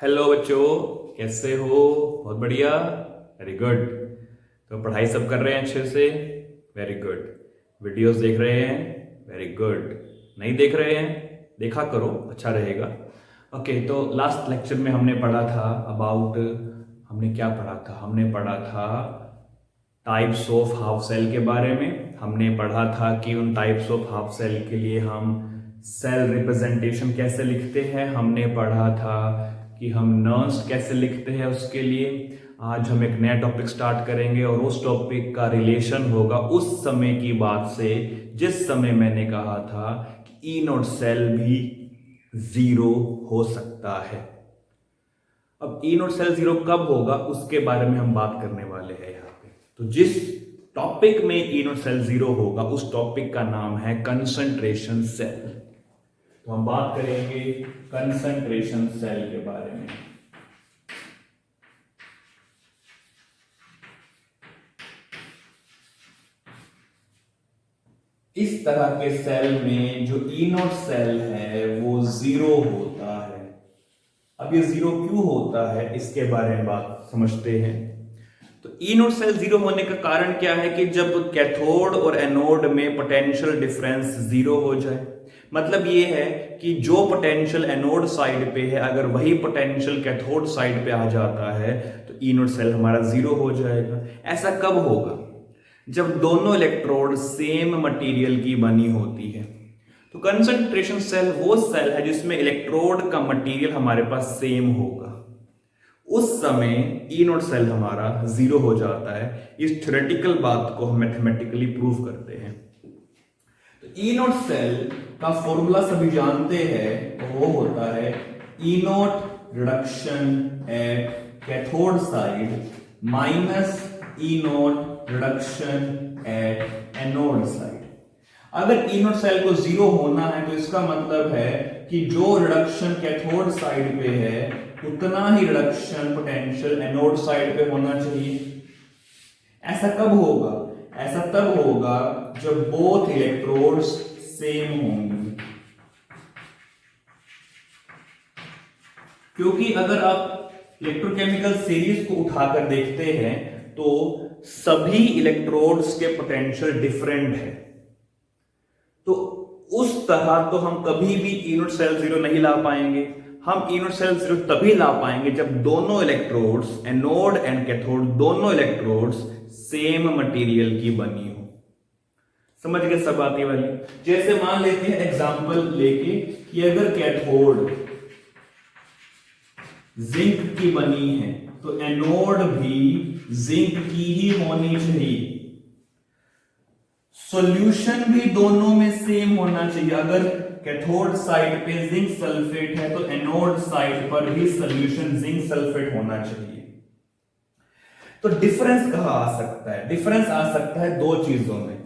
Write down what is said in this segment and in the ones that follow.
Hello बच्चों, कैसे हो? बहुत बढ़िया, वेरी गुड। तो पढ़ाई सब कर रहे हैं अच्छे से? Very good. वीडियोस देख रहे हैं? Very good. नहीं देख रहे हैं? देखा करो, अच्छा रहेगा। ओके, तो लास्ट लेक्चर में हमने पढ़ा था अबाउट, हमने क्या पढ़ा था? हमने पढ़ा था टाइप्स ऑफ हाफ सेल के बारे में। हमने पढ़ा था कि उन टाइप्स ऑफ हाफ सेल के लिए हम सेल रिप्रेजेंटेशन कैसे लिखते हैं। हमने पढ़ा था कि हम नर्व्स कैसे लिखते हैं उसके लिए। आज हम एक नया टॉपिक स्टार्ट करेंगे और उस टॉपिक का रिलेशन होगा उस समय की बात से जिस समय मैंने कहा था कि ई नोट सेल भी जीरो हो सकता है। अब ई नोट सेल जीरो कब होगा उसके बारे में हम बात करने वाले हैं यहाँ पे। तो जिस टॉपिक में ई नोट सेल जीरो होगा उस टॉपिक का नाम है कंसंट्रेशन सेल। तो हम बात करेंगे कंसंट्रेशन सेल के बारे में। इस तरह के सेल में जो ई नोट सेल है वो जीरो होता है। अब ये जीरो क्यों होता है इसके बारे में बात समझते हैं। तो ई नोट सेल जीरो होने का कारण क्या है कि जब कैथोड और एनोड में पोटेंशियल डिफरेंस जीरो हो जाए, मतलब ये है कि जो पोटेंशियल एनोड साइड पे है अगर वही पोटेंशियल कैथोड साइड पे आ जाता है तो ई नोट सेल हमारा जीरो हो जाएगा। ऐसा कब होगा? जब दोनों इलेक्ट्रोड सेम मटेरियल की बनी होती है। तो कंसंट्रेशन सेल वो सेल है जिसमें इलेक्ट्रोड का मटेरियल हमारे पास सेम होगा। उस समय ई नोट सेल हमारा जीरो हो जाता है। इस थ्योरेटिकल बात को हम मैथमेटिकली प्रूव करते हैं। तो ई नोट सेल का फॉर्मूला सभी जानते हैं, तो वो होता है E naught reduction at cathode side minus E naught reduction at anode side. अगर ई नोट सेल को जीरो होना है तो इसका मतलब है कि जो रिडक्शन कैथोड साइड पे है उतना ही रिडक्शन पोटेंशियल एनोड साइड पे होना चाहिए। ऐसा कब होगा? ऐसा तब होगा जब बोथ इलेक्ट्रोड्स सेम होंगे। क्योंकि अगर आप इलेक्ट्रोकेमिकल सीरीज को उठाकर देखते हैं तो सभी इलेक्ट्रोड्स के पोटेंशियल डिफरेंट है। तो उस तरह तो हम कभी भी ई नोट सेल जीरो नहीं ला पाएंगे। हम ई नोट सेल जीरो तभी ला पाएंगे जब दोनों इलेक्ट्रोड्स, एनोड एंड कैथोड, दोनों इलेक्ट्रोड्स सेम मटेरियल की बनी हो। समझ गए सब बात ये वाली? जैसे मान लेते हैं एग्जांपल लेके कि अगर कैथोड जिंक की बनी है तो एनोड भी जिंक की ही होनी चाहिए। सॉल्यूशन भी दोनों में सेम होना चाहिए। अगर कैथोड साइड पे जिंक सल्फेट है तो एनोड साइड पर भी सॉल्यूशन जिंक सल्फेट होना चाहिए। तो डिफरेंस कहां आ सकता है? डिफरेंस आ सकता है दो चीजों में,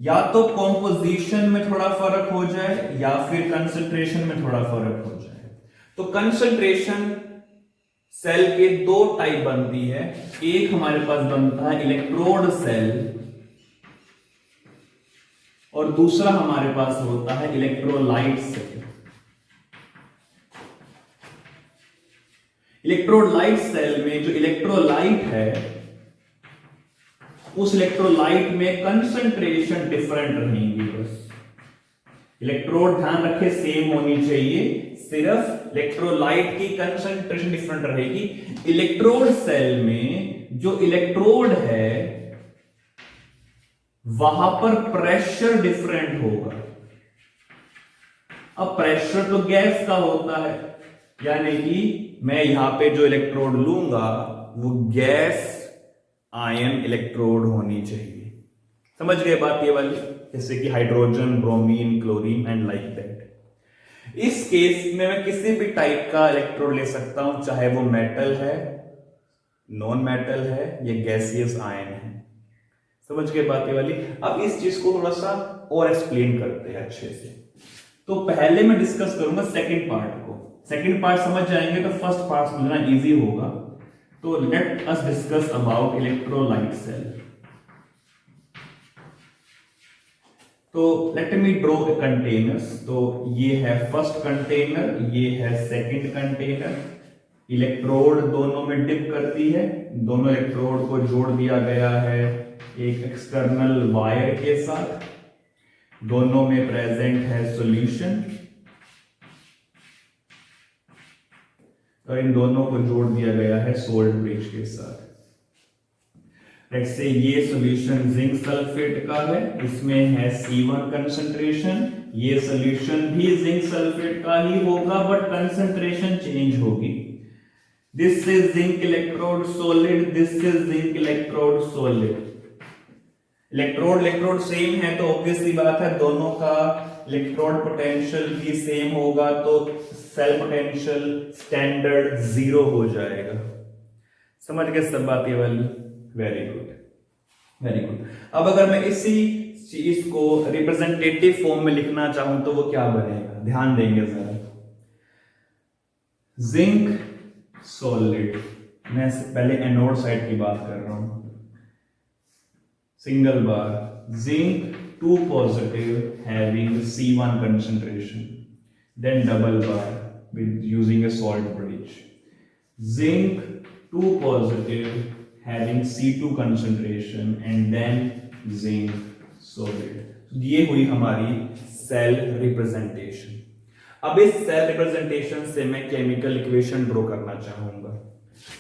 या तो कॉम्पोजिशन में थोड़ा फर्क हो जाए या फिर कंसंट्रेशन में थोड़ा फर्क हो जाए। तो कंसंट्रेशन सेल के दो टाइप बनती है। एक हमारे पास बनता है इलेक्ट्रोड सेल और दूसरा हमारे पास होता है इलेक्ट्रोलाइट सेल। इलेक्ट्रोलाइट सेल में जो इलेक्ट्रोलाइट है उस इलेक्ट्रोलाइट में कंसंट्रेशन डिफरेंट रहेंगी। बस इलेक्ट्रोड ध्यान रखे सेम होनी चाहिए, सिर्फ इलेक्ट्रोलाइट की कंसंट्रेशन डिफरेंट रहेगी। इलेक्ट्रोड सेल में जो इलेक्ट्रोड है वहां पर प्रेशर डिफरेंट होगा। अब प्रेशर तो गैस का होता है, यानी कि मैं यहां पे जो इलेक्ट्रोड लूंगा वो गैस आयन इलेक्ट्रोड होनी चाहिए। समझ गए बात ये वाली? जैसे कि hydrogen, bromine, chlorine and like that. इस केस में मैं किसी भी टाइप का इलेक्ट्रोड ले सकता हूं, चाहे वो मेटल है, नॉन मेटल है या गैसियस आयन है। समझ गए बात ये वाली? अब इस चीज को थोड़ा सा और एक्सप्लेन करते हैं अच्छे से। तो पहले मैं डिस्कस करूंगा सेकंड पार्ट को। सेकंड पार्ट समझ जाएंगे तो फर्स्ट पार्ट समझना इजी होगा। तो let us discuss about electrolyte cell. तो let me draw a containers. तो ये है फर्स्ट कंटेनर, ये है सेकंड कंटेनर, इलेक्ट्रोड दोनों में डिप करती है, दोनों इलेक्ट्रोड को जोड़ दिया गया है एक एक्सटर्नल वायर के साथ, दोनों में प्रेजेंट है सॉल्यूशन और इन दोनों को जोड़ दिया गया है सोल्ट ब्रिज के साथ। लेट्स से ये सॉल्यूशन जिंक सल्फेट का है, इसमें है C1 कंसंट्रेशन, ये सॉल्यूशन भी जिंक सल्फेट का ही होगा बट कंसंट्रेशन चेंज होगी। This is zinc electrode solid, this is zinc electrode solid. Electrode same है तो ऑब्वियसली बात है दोनों का इलेक्ट्रोड पोटेंशियल भी सेम होगा, तो सेल पोटेंशियल स्टैंडर्ड 0 हो जाएगा। समझ गए सब बात ये वाली? Very good, very good. अब अगर मैं इसी चीज को रिप्रेजेंटेटिव फॉर्म में लिखना चाहूं तो वो क्या बनेगा, ध्यान देंगे जरा। जिंक सॉलिड, मैं पहले एनोड साइड की बात कर रहा हूं, single bar, zinc 2 positive having C1 concentration, then double bar with using a salt bridge, zinc 2 positive having C2 concentration and then zinc solid। ये हुई हमारी सेल रिप्रेजेंटेशन। अब इस सेल रिप्रेजेंटेशन से मैं केमिकल इक्वेशन ड्रॉ करना चाहूंगा।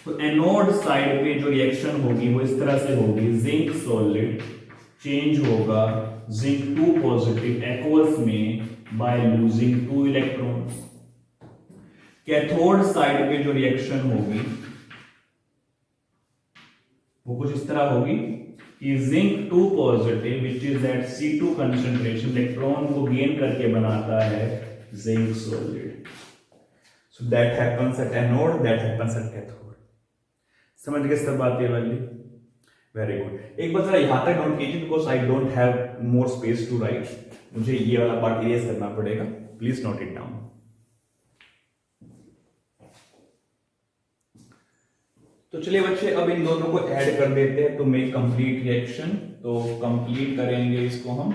तो एनोड साइड पे जो रिएक्शन होगी वो इस तरह से होगी, जिंक सॉलिड चेंज होगा जिंक 2 पॉजिटिव एक्वस में by losing 2 electrons. Cathode side पे जो रिएक्शन होगी वो कुछ इस तरह होगी कि zinc 2 positive which is at C2 concentration electron को गेन करके बनाता है zinc solid. So that happens at anode, that happens at cathode. समझ गए सब बातें वाली? Very good. एक बार जरा यहां तक नोट कीजिए because I don't have more space to write, मुझे ये वाला पार्ट इरेज करना पड़ेगा, प्लीज नोट इट डाउन। तो चलिए बच्चे अब इन दोनों को ऐड कर देते हैं टू मेक कंप्लीट रिएक्शन। तो कंप्लीट करेंगे, इसको हम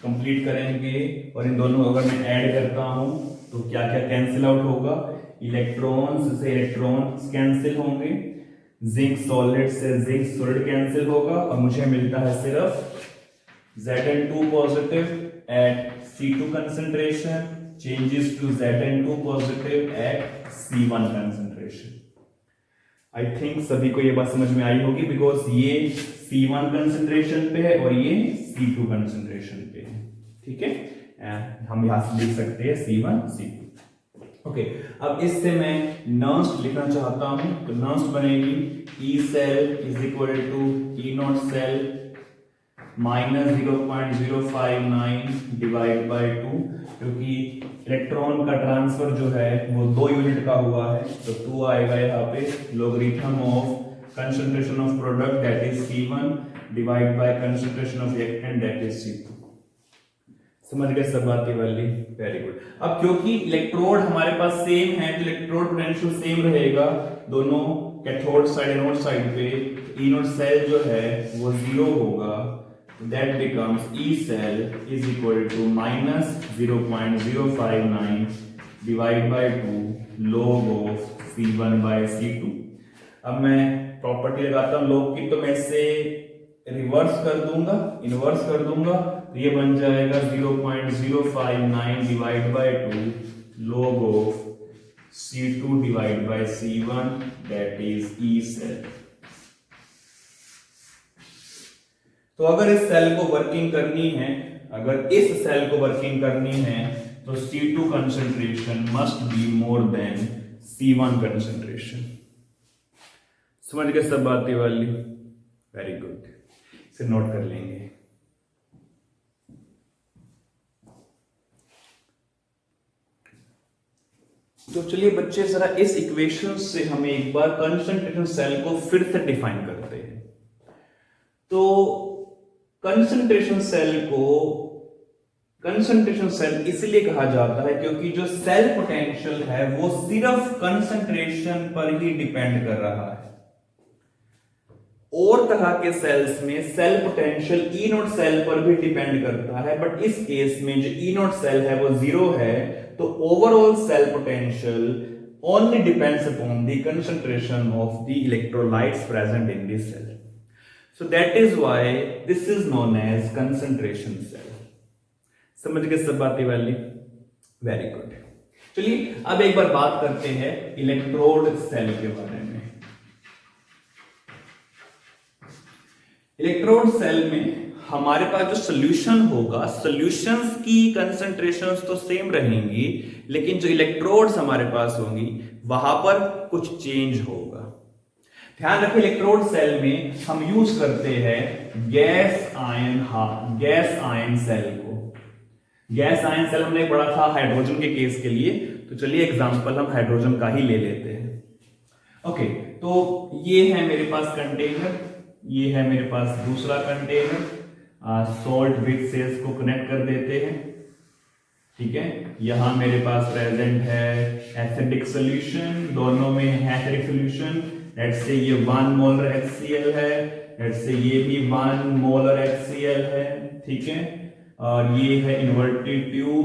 कंप्लीट करेंगे और इन दोनों अगर मैं ऐड करता हूं तो क्या क्या कैंसिल आउट होगा, इलेक्ट्रॉन्स से इलेक्ट्रॉन्स कैंसिल होंगे, जिंक सॉलिड से जिंक सॉलिड कैंसिल होगा और मुझे मिलता है सिर्फ Zn2 positive at C2 concentration changes to Zn2 positive at C1 concentration. I think सभी को ये बात समझ में आई होगी बिकॉज ये C1 कंसंट्रेशन पे है और ये C2 कंसंट्रेशन पे है। ठीक है, हम यहां से लिख सकते हैं C1 C2। ओके, अब इससे मैं नर्स्ट लिखना चाहता हूं तो नर्स्ट बनेगी E cell is equal to E naught cell minus 0.059 divide by 2, क्योंकि इलेक्ट्रॉन का ट्रांसफर जो है वो 2 यूनिट का हुआ है तो 2 आएगा यहाँ पे, logarithm of concentration of product that is C1 divide by concentration of reactant that is C2। समझ गए सब बातें वाली? Very good. अब क्योंकि इलेक्ट्रोड हमारे पास सेम है तो इलेक्ट्रोड पोटेंशियल सेम रहेगा दोनों कैथोड साइड एनोड साइड पे, ई नोड सेल जो है वो 0 होगा, that becomes E cell is equal to minus 0.059 divide by 2 log of C1 by C2। अब मैं प्रॉपर्टी लगाता हूं log की, तो मैं इससे रिवर्स कर दूंगा, इनवर्स कर दूंगा, तो ये बन जाएगा 0.059 divide by 2 log of C2 divide by C1 that is E cell. तो अगर इस सेल को वर्किंग करनी है, अगर इस सेल को वर्किंग करनी है तो C2 concentration must be more than C1 concentration. समझ गए सब बातें वाली? वेरी गुड, इसे नोट कर लेंगे। तो चलिए बच्चे जरा इस इक्वेशन से हमें एक बार कंसंट्रेशन सेल को फिर से डिफाइन करते हैं। तो कंसंट्रेशन सेल इसलिए कहा जाता है क्योंकि जो सेल पोटेंशियल है वो सिर्फ कंसंट्रेशन पर ही डिपेंड कर रहा है। और तरह के सेल्स में cell potential E naught cell पर भी डिपेंड करता है, बट इस केस में जो ई नोट सेल है वो 0 है, तो overall cell potential only depends upon the concentration of the electrolytes present in the cell. So that is why this is known as concentration cell. समझ गए सब बातें वाली? Very good. चलिए अब एक बार बात करते हैं इलेक्ट्रोड सेल के बारे में। इलेक्ट्रोड सेल में हमारे पास जो सोल्यूशन होगा, सोल्यूशंस की कंसंट्रेशंस तो सेम रहेंगी, लेकिन जो इलेक्ट्रोड्स हमारे पास होंगी वहां पर कुछ चेंज होगा। ध्यान रखें, इलेक्ट्रोड सेल में हम यूज करते हैं गैस आयन सेल को। गैस आयन सेल हमने पढ़ा था हाइड्रोजन के केस के लिए, तो चलिए एग्जांपल हम हाइड्रोजन का ही ले लेते हैं। ओके, तो ये है मेरे पास कंटेनर, ये है मेरे पास दूसरा कंटेनर। सॉल्ट विद से इसको कनेक्ट कर देते हैं, ठीक है। यहां मेरे पास प्रेजेंट है एसिडिक सॉल्यूशन, दोनों में है एसिडिक सॉल्यूशन। लेट्स से ये 1 मोलर HCl है, लेट्स से ये भी 1 मोलर HCl है, ठीक है। और ये है इन्वर्टेड ट्यूब,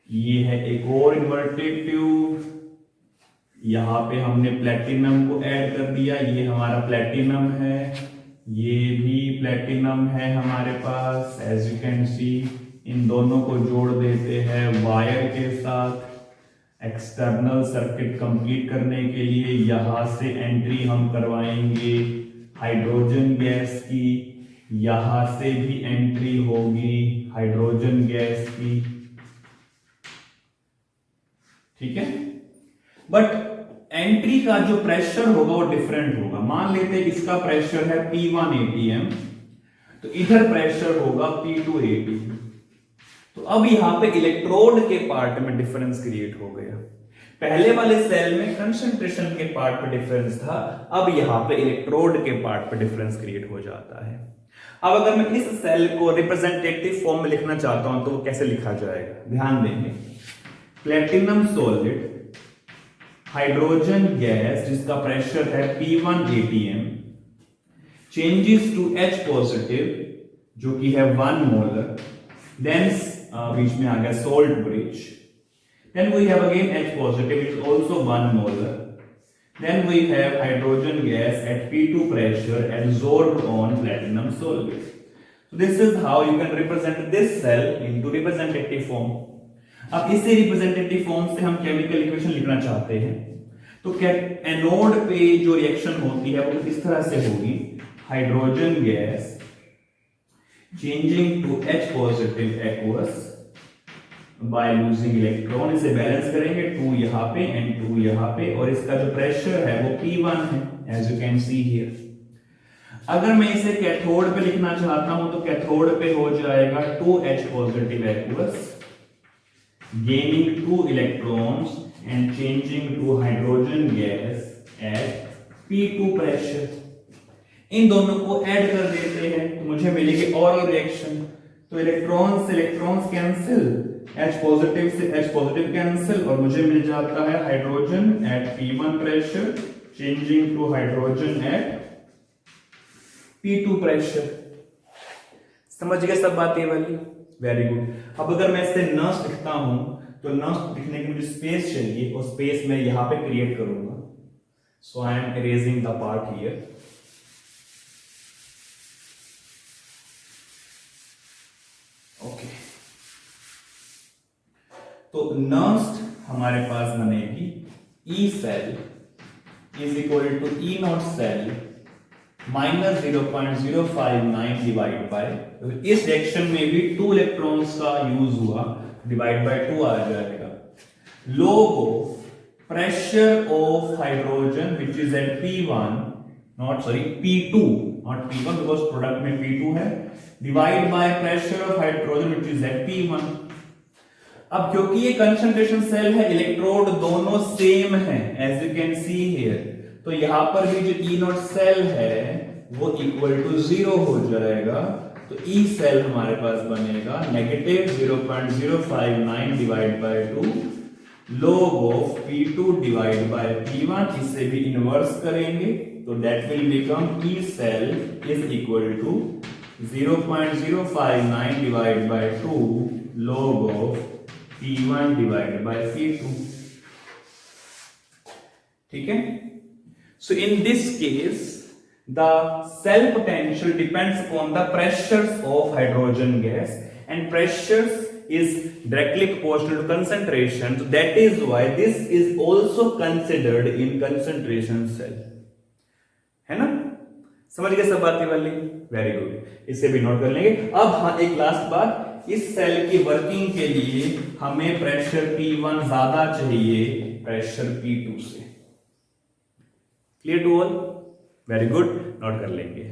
ये है एक और इन्वर्टेड ट्यूब। यहां पे हमने प्लेटिनम को ऐड कर दिया, ये हमारा प्लेटिनम है, ये भी प्लेटिनम है हमारे पास। एज यू कैन सी इन दोनों को जोड़ देते हैं वायर के साथ। एक्सटर्नल सर्किट कंप्लीट करने के लिए यहां से एंट्री हम करवाएंगे हाइड्रोजन गैस की, यहां से भी एंट्री होगी हाइड्रोजन गैस की, ठीक है। बट एंट्री का जो प्रेशर होगा वो डिफरेंट होगा। मान लेते हैं इसका प्रेशर है P1 atm, तो इधर प्रेशर होगा P2 atm। तो अब यहां पे इलेक्ट्रोड के पार्ट में डिफरेंस क्रिएट हो गया। पहले वाले सेल में कंसंट्रेशन के पार्ट पे डिफरेंस था, अब यहां पे इलेक्ट्रोड के पार्ट पे डिफरेंस क्रिएट हो जाता है। अब अगर मैं इस सेल को रिप्रेजेंटेटिव फॉर्म में लिखना चाहता हूं तो वो कैसे लिखा जाएगा? ध्यान देंगे, प्लेटिनम सॉलिड, हाइड्रोजन गैस जिसका प्रेशर है P1 atm, changes to H positive जो कि है 1 मोलर, देन बीच में आ गया salt bridge, then we have again H positive is also 1 molar, then we have hydrogen gas at P2 pressure absorbed on platinum solid. So this is how you can represent this cell into representative form. अब इसे representative form से हम chemical equation लिखना चाहते हैं, तो क्या anode पे जो रिएक्शन होती है वो इस तरह से होगी, hydrogen gas changing to H positive aqueous by losing electron, इसे बैलेंस करेंगे 2 यहां पे एंड 2 यहां पे, और इसका जो प्रेशर है वो P1 है as you can see here. अगर मैं इसे कैथोड पे लिखना चाहता हूं तो कैथोड पे हो जाएगा 2H positive aqueous gaining 2 electrons and changing to hydrogen gas at P2 pressure। इन दोनों को ऐड कर देते हैं तो मुझे मिलेगी और रिएक्शन। तो इलेक्ट्रॉन से इलेक्ट्रॉन्स कैंसिल, H पॉजिटिव से H पॉजिटिव कैंसिल, और मुझे मिल जाता है hydrogen at P1 pressure changing to hydrogen at P2 pressure. समझ गए सब बातें वाली? Very good. अब अगर मैं इसे नर्स लिखता हूं तो नर्स लिखने की मुझे स्पेस चाहिए, और स्पेस मैं यहां पे क्रिएट करूंगा। So I am erasing the part here. Okay, तो नर्स हमारे पास बनेगी E cell is equal to E naught cell minus 0.059 divide by, इस रिएक्शन में भी 2 इलेक्ट्रॉन्स का यूज हुआ, डिवाइड बाय 2 आ जाएगा। log of pressure of hydrogen which is at P1 not sorry P2 not P1 because product में P2 है, divide by pressure of hydrogen which is at P1। अब क्योंकि ये कंसंट्रेशन सेल है, electrode दोनों same है as you can see here, तो यहां पर भी जो E नॉट सेल है वो इक्वल टू 0 हो जाएगा। तो E सेल हमारे पास बनेगा negative 0.059 divide by 2 log of P2 divide by P1, इससे भी इनवर्स करेंगे तो that will become E cell is equal to 0.059 divide by 2 log of P1 divide by P2। ठीक है। So in this case the cell potential depends upon the pressures of hydrogen gas and pressures is directly proportional to concentration, so that is why this is also considered in concentration cell, है ना। समझ गए सब बातें वाली, very good, इसे भी note कर लेंगे। अब हाँ एक लास्ट बात, इस सेल की वर्किंग के लिए हमें प्रेशर P1 ज्यादा चाहिए प्रेशर P2 से। Clear to all, very good, note कर लेंगे।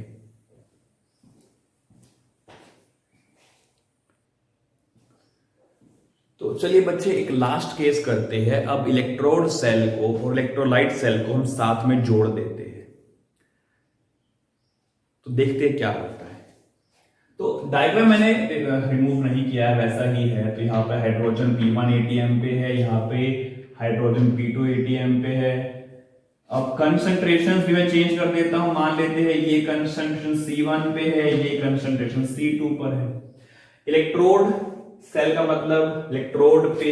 तो चलिए बच्चे एक लास्ट केस करते हैं। अब इलेक्ट्रोड सेल को और इलेक्ट्रोलाइट सेल को हम साथ में जोड़ देते हैं, तो देखते हैं क्या होता है। तो डायग्राम मैंने रिमूव नहीं किया है, वैसा ही है। तो यहाँ पे हाइड्रोजन P1 ATM पे है, यहाँ पे हाइड्रोजन P2 ATM पे है। अब कंसंट्रेशन भी मैं चेंज कर देता हूं, मान लेते हैं ये कंसंट्रेशन C1 पे है, ये कंसंट्रेशन C2 पर है। इलेक्ट्रोड सेल का मतलब इलेक्ट्रोड पे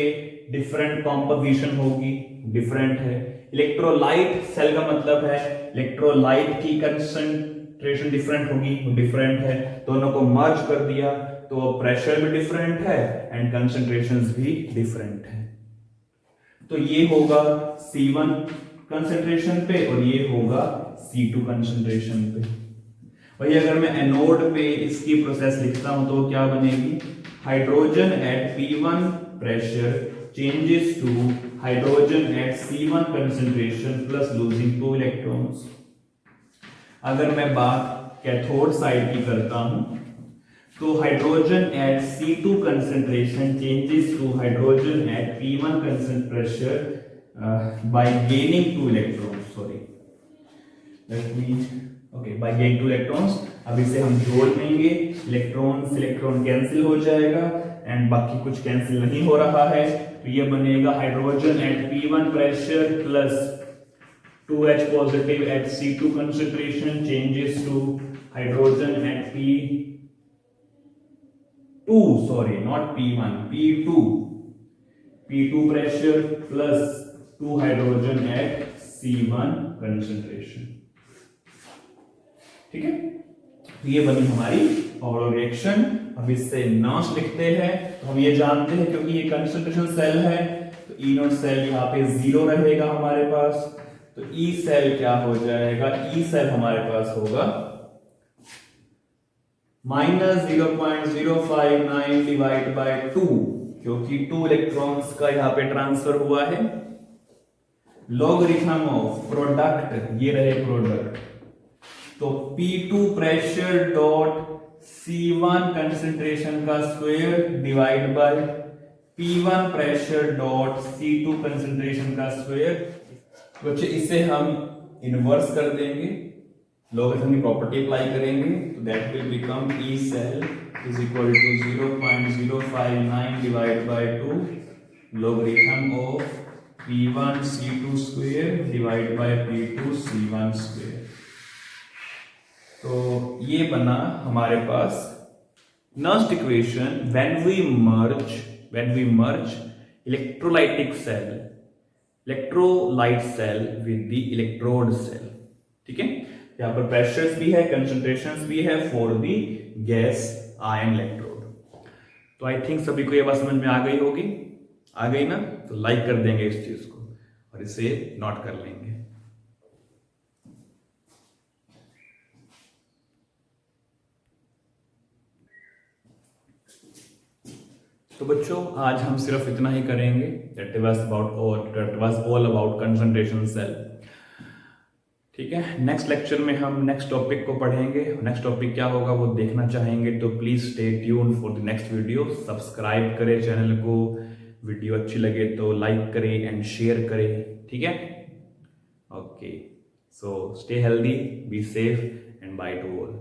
डिफरेंट कॉम्पोजिशन होगी, डिफरेंट है। इलेक्ट्रोलाइट सेल का मतलब है इलेक्ट्रोलाइट की कंसंट्रेशन डिफरेंट होगी, डिफरेंट है। दोनों को मर्ज कर दिया तो प्रेशर भी डिफरेंट है एंड कंसंट्रेशंस भी डिफरेंट है। तो ये होगा C1 कंसंट्रेशन पे और ये होगा C2 कंसंट्रेशन पे। वही अगर मैं एनोड पे इसकी प्रोसेस लिखता हूं तो क्या बनेगी, hydrogen at P1 pressure changes to hydrogen at C1 concentration plus losing 2 electrons। अगर मैं बात कैथोड साइड की करता हूं तो hydrogen at C2 concentration changes to hydrogen at P1 constant pressure by gaining 2 electrons, sorry let me okay by gaining 2 electrons। अब इसे हम जोड़ लेंगे, इलेक्ट्रॉन से इलेक्ट्रॉन कैंसिल हो जाएगा एंड बाकी कुछ कैंसिल नहीं हो रहा है, तो ये बनेगा hydrogen at P1 pressure plus 2H positive at C2 concentration changes to hydrogen at P2 sorry not P1 P2 pressure plus 2 hydrogen at C1 concentration. ठीक है, तो ये बनी हमारी पावलोव रिएक्शन। अब इससे नॉश लिखते हैं तो हम ये जानते हैं क्योंकि ये कंसंट्रेशन सेल है तो ई नॉट सेल यहाँ पे 0 रहेगा हमारे पास, तो ई सेल क्या हो जाएगा, ई सेल हमारे पास होगा -0.059 डिवाइड बाय 2, क्योंकि 2 इलेक्ट्रॉन्स का यहाँ पे ट्रांसफर हुआ है। लॉगरिथम ऑफ प्रोडक्ट, ये रहे प्रोडक्ट, तो P2 pressure dot C1 concentration का square divide by P1 pressure dot C2 concentration का स्क्वायर। तो इसे हम इनवर्स कर देंगे, लॉगरिथम की प्रॉपर्टी अप्लाई करेंगे, तो that will become E cell is equal to 0.059 divide by 2 logarithm of P1 C2 square divide by P2 C1 square. तो ये बना हमारे पास Nernst equation when we merge electrolytic cell, electrolyte cell with the electrode cell. ठीक है, यहां पर pressures भी है, कंसंट्रेशंस भी है for the gas ion electrode. तो आई थिंक सभी को ये बात समझ में आ गई होगी, आ गई ना, तो लाइक कर देंगे इस चीज को और इसे नोट कर लेंगे। तो बच्चों आज हम सिर्फ इतना ही करेंगे, that was all about concentration cell। ठीक है, नेक्स्ट लेक्चर में हम नेक्स्ट टॉपिक को पढ़ेंगे। नेक्स्ट टॉपिक क्या होगा वो देखना चाहेंगे तो please stay tune for the next video. Subscribe करें चैनल को, वीडियो अच्छी लगे तो लाइक करें एंड शेयर करें। ठीक है, okay, so stay healthy, be safe and by two all.